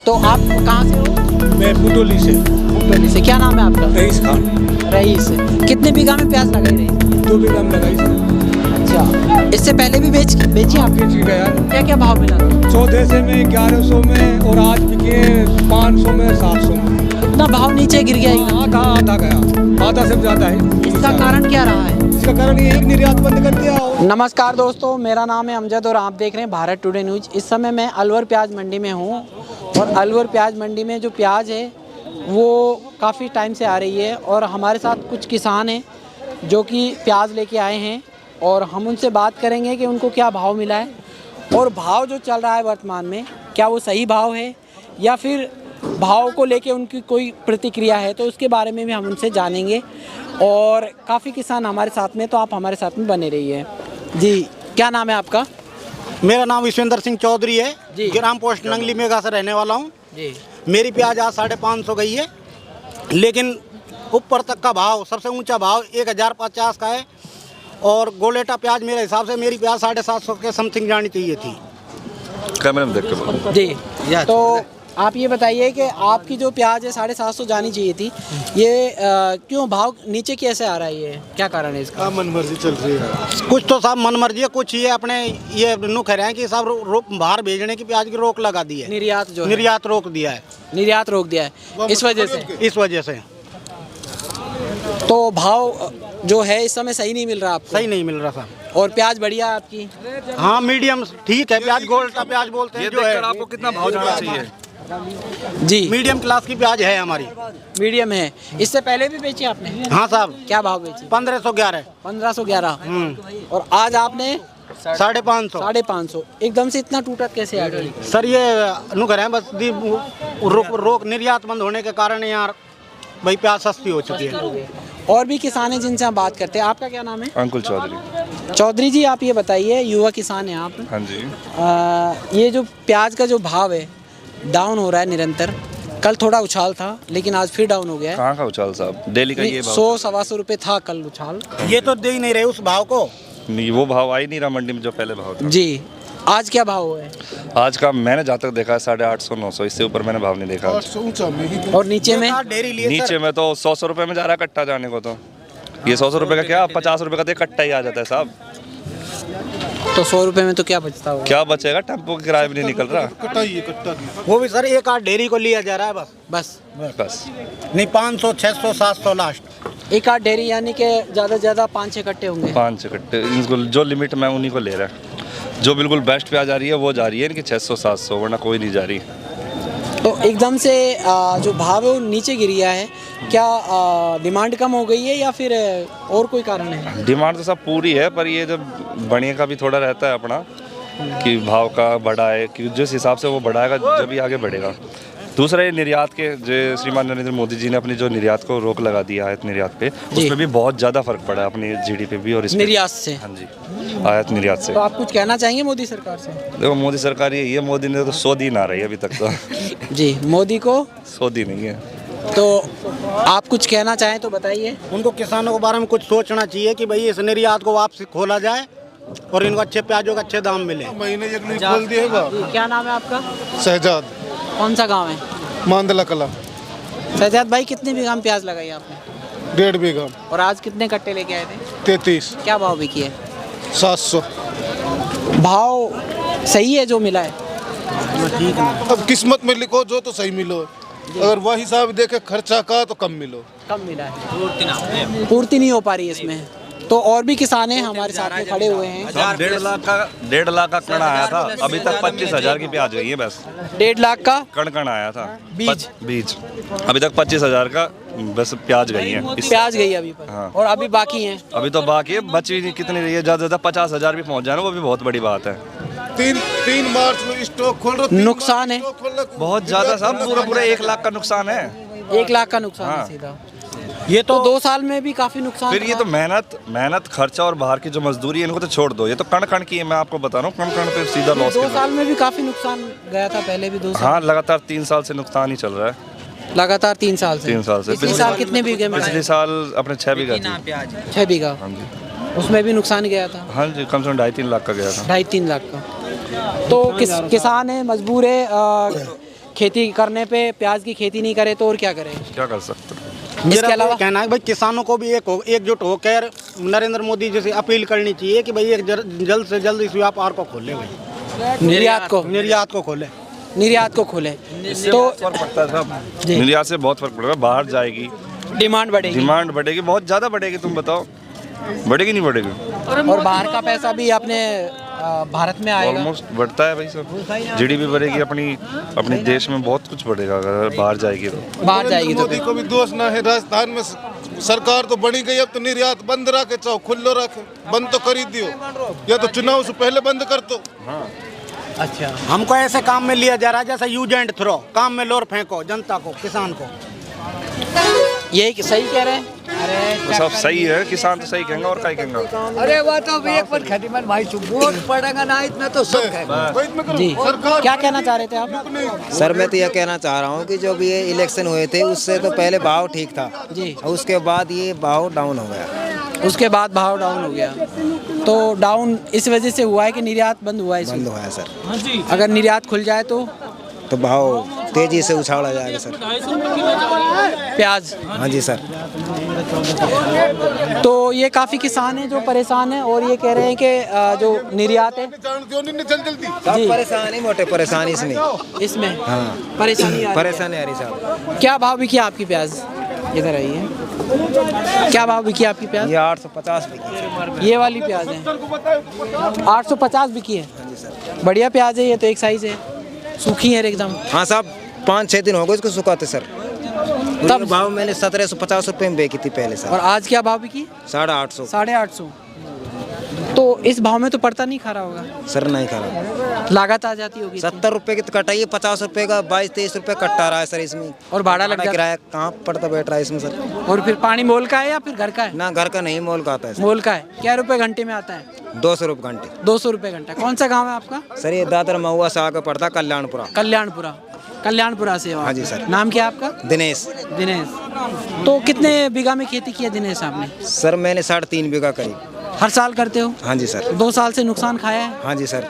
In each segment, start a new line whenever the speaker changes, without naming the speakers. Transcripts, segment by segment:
तो आप कहाँ से हो?
मैं बुटोली से।
बुटोली से। क्या नाम है आपका?
रईस खान।
रईस। कितने बीघा में प्याज लगाई रही?
2 बीघा में लगाई सर।
अच्छा, इससे पहले भी बेची आप?
बेच गया यार।
क्या क्या भाव मिला?
1400 में, 1100 में, और आज बिके 500 में, 700 में।
इतना भाव नीचे गिर गया एकदम?
आधा गया, आधा से ज़्यादा है।
इसका कारण क्या रहा है?
इसका कारण ये है कि निर्यात बंद कर दिया।
नमस्कार दोस्तों, मेरा नाम है अमजद और आप देख रहे हैं भारत टुडे न्यूज़। इस समय मैं अलवर प्याज मंडी में हूँ और अलवर प्याज मंडी में जो प्याज है वो काफ़ी टाइम से आ रही है और हमारे साथ कुछ किसान हैं जो कि प्याज लेके आए हैं और हम उनसे बात करेंगे कि उनको क्या भाव मिला है और भाव जो चल रहा है वर्तमान में क्या वो सही भाव है या फिर भाव को लेके उनकी कोई प्रतिक्रिया है, तो उसके बारे में भी हम उनसे जानेंगे। और काफ़ी किसान हमारे साथ में, तो आप हमारे साथ में बने रहिए। जी, क्या नाम है आपका?
मेरा नाम विश्वेंद्र सिंह चौधरी है
जी।
ग्राम पोस्ट नंगली मेगा से रहने वाला हूँ।
जी।
मेरी प्याज आज 550 गई है, लेकिन ऊपर तक का भाव, सबसे ऊंचा भाव 1050 का है और गोलेटा प्याज मेरे हिसाब से मेरी प्याज 750 के समथिंग जानी चाहिए थी।
कैमरे में देख के बोलो।
जी, तो आप ये बताइए कि आपकी जो प्याज है 750 जानी चाहिए थी, ये क्यों भाव नीचे कैसे आ रहा है? ये क्या कारण है इसका?
मन मर्जी चल रही है।
कुछ तो साहब मन मर्जी है, कुछ ये अपने ये कह रहे हैं कि सब बाहर भेजने की प्याज की रोक लगा दी है।
निर्यात जो है,
निर्यात रोक दिया है।
निर्यात रोक दिया है इस वजह से।
इस वजह से
तो भाव जो है इस समय सही नहीं मिल रहा आपको?
सही नहीं मिल रहा साहब।
और प्याज बढ़िया है आपकी?
हाँ, मीडियम ठीक है प्याज, गोल्टा प्याज बोलते हैं जो है।
आपको कितना भाव जाना चाहिए?
जी,
मीडियम क्लास की प्याज है हमारी।
मीडियम है। इससे पहले भी बेची आपने?
हाँ साहब।
क्या भाव बेची?
1511।
1511। और आज आपने
550।
550। एकदम से इतना टूटा कैसे आ गई?
सर ये नु कह रहे हैं बस रोक निर्यात बंद होने के कारण यार भाई प्याज सस्ती हो चुकी है।
और भी किसान हैं जिनसे हम बात करते हैं। आपका क्या नाम है?
अंकुल चौधरी।
चौधरी जी, आप ये बताइए, युवा किसान हैं आप।
हाँ जी।
ये जो प्याज का जो भाव है डाउन हो रहा है निरंतर। कल थोड़ा उछाल था लेकिन आज फिर डाउन हो गया है।
कहाँ का उछाल साहब? डेली का ये भाव
100-125 रुपये था कल उछाल।
ये तो दे ही नहीं रहे उस भाव को।
नहीं, वो भाव आ ही नहीं रहा मंडी में जो पहले भाव था।
जी, आज क्या भाव है?
आज का मैंने जहाँ तक देखा है 850-900, इससे ऊपर मैंने भाव नहीं देखा आज।
और नीचे में?
डेरी लिए
नीचे में तो 100 रुपए में जा रहा है कट्टा जाने को। तो ये 100 रुपए का क्या 50 रुपए का तो कट्टा ही आ जाता है साहब।
तो 100 रुपये में तो क्या बचता होगा?
क्या बचेगा? टेम्पो का किराया भी नहीं निकल रहा।
वो भी सर एक आध डेरी को लिया जा रहा है बस।
बस
नहीं 500, 600, 700 लास्ट।
एक आध डेयरी यानी कि ज़्यादा से ज़्यादा 5-6 कट्टे होंगे।
5 कट्टे, इनको जो लिमिट में उन्हीं को ले रहा है। जो बिल्कुल बेस्ट प्याज आ रही है वो जा रही है इनकी 600-700, वरना कोई नहीं जा रही।
तो एकदम से जो भाव है वो नीचे गिर गया है। क्या डिमांड कम हो गई है या फिर और कोई कारण है?
डिमांड तो सब पूरी है, पर ये जब बढ़िया का भी थोड़ा रहता है अपना कि भाव का बढ़ा है कि जिस हिसाब से वो बढ़ाएगा जब ही आगे बढ़ेगा। दूसरा ये निर्यात के जो श्रीमान नरेंद्र मोदी जी ने अपनी जो निर्यात को रोक लगा दिया आयात निर्यात पे, उसमें भी बहुत ज़्यादा फर्क पड़ा है अपनी जीडीपी भी और इसमें
निर्यात से।
हाँ जी, आयात निर्यात से।
तो आप कुछ कहना चाहेंगे मोदी सरकार से?
देखो मोदी सरकार ये मोदी ने तो 100 दिन आ रही है अभी तक तो।
जी, मोदी को
100 दिन नहीं है।
तो आप कुछ कहना चाहें तो बताइए।
उनको किसानों के बारे में कुछ सोचना चाहिए कि भाई इस निर्यात को वापस खोला जाए और इनको अच्छे प्याजों का अच्छे दाम मिले।
महीने खोल दिए।
क्या नाम है आपका?
शहजाद,
कौन सा गांव है?
मांदला कला।
शहजाद भाई, कितने बीघा में प्याज लगाई आपने?
1.5 बीघा।
और आज कितने कट्टे लेके आए थे?
33।
क्या भाव बिकी है?
700।
भाव सही है जो मिला है?
अब किस्मत में लिखो जो तो सही मिलो, अगर वह हिसाब देखे खर्चा का तो कम मिलो।
कम मिला है, पूर्ति नहीं हो पा रही है इसमें। तो और भी किसान हैं हमारे साथ में खड़े हुए हैं।
1.5 लाख का कण आया था, अभी तक 25,000 की प्याज गई है बस।
1.5 लाख का
कण आया था
बीज।
अभी तक 25,000 का बस प्याज गई है।
प्याज गई अभी पर।
हाँ।
और अभी बाकी हैं?
अभी तो बाकी है, बची नहीं कितनी रही है, ज़्यादा से ज़्यादा 50,000 भी पहुंच जाए ना, वो भी बहुत बड़ी बात है।
3 मार्च में स्टॉक खोल रहे।
नुकसान है
बहुत ज़्यादा साहब, पूरा 1 लाख का नुकसान है।
1 लाख का नुकसान है
हाँ।
सीधा।
ये
तो 2 साल में भी काफी नुकसान।
फिर ये तो मेहनत खर्चा और बाहर की जो मजदूरी है इनको तो छोड़ दो, ये तो कण की है। मैं आपको बता रहा हूँ कण पे सीधा लॉस।
2 साल में भी काफी नुकसान गया था, पहले भी 2 साल।
हाँ, लगातार 3 साल से नुकसान ही चल रहा है।
लगातार 3 साल से?
3 साल से।
पिछले साल कितने बीघे में?
पिछले साल अपने 6 बीघा थी।
6 बीघा।
हाँ जी,
उसमें भी नुकसान गया था?
हाँ जी, कम से कम 2.5-3 लाख का गया था।
2.5-3 लाख का। तो किसान है, मजबूर है खेती करने पे प्याज की खेती नहीं करे तो और क्या करें?
क्या कर सकते हैं?
इसके
मेरा
अलावा
तो कहना है भाई किसानों को भी एकजुट होकर नरेंद्र मोदी जी से अपील करनी चाहिए कि भाई जल्द से जल्द इस व्यापार को खोले भाई,
निर्यात को
खोले।
निर्यात को खोले तो
फर्क पड़ता है साहब,
जी।
निर्यात से बहुत फर्क पड़ेगा। बाहर जाएगी,
डिमांड बढ़ेगी
डिमांड बढ़ेगी, बहुत ज़्यादा बढ़ेगी। तुम बताओ बढ़ेगी नहीं बढ़ेगी?
और बाहर का पैसा भी अपने भारत में आएगा।
ऑलमोस्ट बढ़ता है भाई सब। जीडीपी बढ़ेगी अपनी देश में, बहुत कुछ बढ़ेगा अगर बाहर जाएगी तो।
बाहर जाएगी तो
मोदी को भी दोष ना है। राजस्थान में सरकार तो बनी गई, अब तो निर्यात बंद रखे, चाहो खुल्लो रखे, बंद तो कर ही दियो, या तो चुनाव से पहले बंद कर दो।
अच्छा,
हमको ऐसे काम में लिया जा रहा है जैसे यूज एंड थ्रो, काम में लोर फेंको जनता को, किसान को।
यही सही कह रहे हैं।
तो सब सही है, किसान तो सही कहेंगे और क्या कहेंगे।
अरे वो तो एक पर खटीमन भाई वोट पड़ेगा ना इतना तो सब कहेगा।
जी, क्या कहना चाह रहे थे आप?
सर मैं तो यह कहना चाह रहा हूँ कि जो भी ये इलेक्शन हुए थे उससे तो पहले भाव ठीक था
जी,
और उसके बाद ये भाव डाउन हो गया।
उसके बाद भाव डाउन हो गया। तो डाउन इस वजह से हुआ है कि निर्यात बंद हुआ है इसमें?
बंद हुआ है सर।
अगर निर्यात खुल जाए तो
भाव तेजी से उछाला जाएगा सर।
प्याज।
हाँ जी सर।
तो ये काफ़ी किसान हैं जो परेशान हैं और ये कह रहे हैं कि जो निर्यात है
सब परेशानी, मोटे परेशानी
इसमें
हाँ
परेशानी आ रही है।
परेशानी आ रही साहब।
क्या भाव बिकी आपकी प्याज? इधर आइए, क्या भाव बिकी आपकी प्याज?
ये 850 बिकी।
ये वाली प्याज है 850 बिकी है। बढ़िया प्याज है ये तो, एक साइज है, सूखी है एकदम।
हाँ साहब 5-6 दिन हो गए इसको सुखाते सर। तब भाव मैंने 1750 रुपये में बेची थी पहले सर।
और आज क्या भाव बिकी?
850।
850। तो इस भाव में तो पड़ता नहीं खा रहा होगा
सर। नहीं खा रहा,
लागत आ जाती होगी।
70 रुपये की तो कटाइए, 50 रुपये का 22-23 रुपये कट्टा रहा है सर इसमें।
और भाड़ा लग जाता है।
किराया कहाँ पड़ता बैठ रहा है इसमें सर।
और फिर पानी मोल का है या फिर घर का है?
ना घर का नहीं, मोल का आता है सर।
मोल का है। क्या रुपए घंटे में आता है?
200 रुपये घंटे।
200 रुपये घंटा। कौन सा गांव है आपका?
सर ये दादर महुआ से आगे पड़ता कल्याणपुरा।
कल्याणपुरा से हो आप?
हाँ जी सर।
नाम क्या है आपका?
दिनेश।
दिनेश। तो कितने बीघा में खेती की है दिनेश आपने?
सर मैंने 3.5 बीघा करीब।
हर साल करते हो?
हाँ जी सर।
2 साल से नुकसान खाया है?
हाँ जी सर।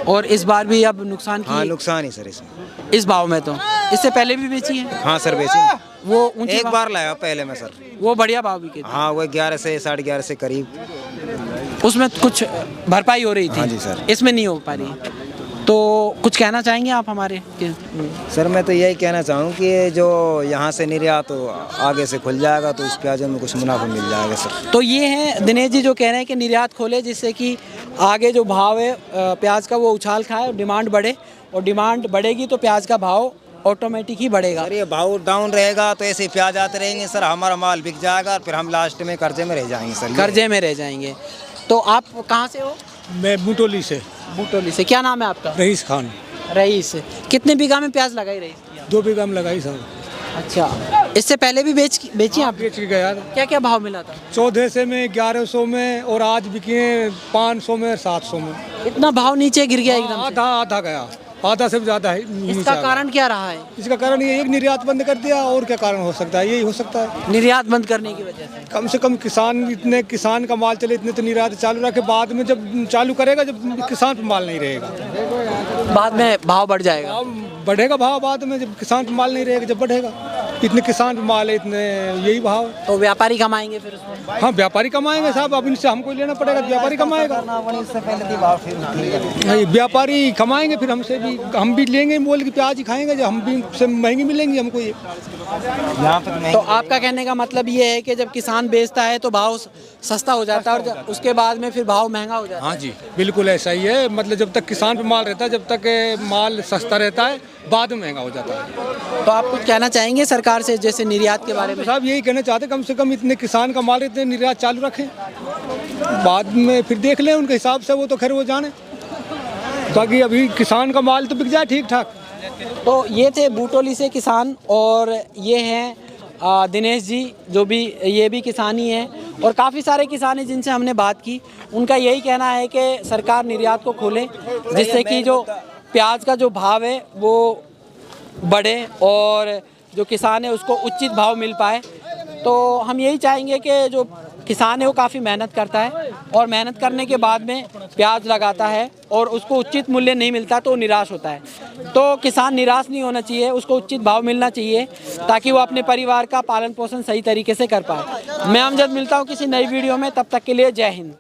और इस बार भी अब नुकसान
हाँ
की
नुकसान ही सर इसमें।
इस भाव में? तो इससे पहले भी बेची है?
हाँ सर बेची।
वो ऊंची
एक
भाव-
बार लाया पहले में सर।
वो बढ़िया भाव बिके थे।
हाँ वो 11 से 11.5 से करीब।
उसमें कुछ भरपाई हो रही थी।
हाँ जी सर।
इसमें नहीं हो पा रही। तो कुछ कहना चाहेंगे आप हमारे कि
सर मैं तो यही कहना चाहूँ कि जो यहाँ से निर्यात आगे से खुल जाएगा तो इस प्याज में कुछ मुनाफा मिल जाएगा सर।
तो ये है दिनेश जी जो कह रहे हैं कि निर्यात खोले जिससे कि आगे जो भाव है प्याज का वो उछाल खाए, डिमांड बढ़े, और डिमांड बढ़ेगी तो प्याज का भाव ऑटोमेटिक ही बढ़ेगा।
अरे भाव डाउन रहेगा तो ऐसे प्याज आते रहेंगे सर, हमारा माल बिक जाएगा, फिर हम लास्ट में कर्जे में रह जाएंगे सर।
कर्जे में रह जाएंगे। तो आप कहाँ से हो?
मैं बूटोली से।
बूटोली से। क्या नाम है आपका?
रईस खान।
रईस। कितने बीघा में प्याज लगाई रईस?
2 बीघा में लगाई सर।
अच्छा, इससे पहले भी बेची आप?
बेच के गया।
क्या क्या भाव मिला था?
14 से में 1100 में, और आज बिकी 500 में, 700 में।
इतना भाव नीचे गिर गया एकदम से?
आधा गया, आधा से भी ज्यादा है।
इसका कारण क्या रहा है?
इसका कारण ये एक निर्यात बंद कर दिया, और क्या कारण हो सकता है? यही हो सकता है।
निर्यात बंद करने की वजह से।
कम से कम किसान का माल चले, इतने तो निर्यात चालू रखे, बाद में जब चालू करेगा जब किसान पे माल नहीं रहेगा
बाद में भाव बढ़ जाएगा।
बढ़ेगा भाव बाद में, जब किसान पे माल नहीं रहेगा जब बढ़ेगा। इतने किसान पे माल है, इतने यही भाव।
तो व्यापारी कमाएंगे फिर उसमें?
हाँ व्यापारी कमाएंगे साहब, अब इनसे हमको लेना पड़ेगा, व्यापारी कमाएगा। व्यापारी कमाएंगे फिर हमसे भी, हम भी लेंगे बोल के प्याज ही खाएंगे, जो हम भी से महंगी मिलेंगी हमको ये।
तो आपका कहने का मतलब ये है कि जब किसान बेचता है तो भाव सस्ता हो जाता है और उसके बाद में फिर भाव महंगा हो जाता है?
हाँ जी बिल्कुल ऐसा ही है। मतलब जब तक किसान पे माल रहता है, जब तक माल सस्ता रहता है, बाद में महंगा हो जाता है।
तो आप कुछ कहना चाहेंगे सरकार से, जैसे निर्यात के बारे में?
साहब यही कहना चाहते कम से कम इतने किसान का माल इतने निर्यात चालू रखें, बाद में फिर देख लें उनके हिसाब से, वो तो खैर वो जाने, ताकि अभी किसान का माल तो बिक जाए ठीक ठाक।
तो ये थे बूटोली से किसान, और ये हैं दिनेश जी जो भी, ये भी किसान ही हैं, और काफ़ी सारे किसान हैं जिनसे हमने बात की। उनका यही कहना है कि सरकार निर्यात को खोले जिससे कि जो प्याज का जो भाव है वो बढ़े और जो किसान है उसको उचित भाव मिल पाए। तो हम यही चाहेंगे कि जो किसान है वो काफ़ी मेहनत करता है और मेहनत करने के बाद में प्याज लगाता है और उसको उचित मूल्य नहीं मिलता तो वो निराश होता है। तो किसान निराश नहीं होना चाहिए, उसको उचित भाव मिलना चाहिए ताकि वो अपने परिवार का पालन पोषण सही तरीके से कर पाए। मैं अमजद मिलता हूँ किसी नई वीडियो में, तब तक के लिए जय हिंद।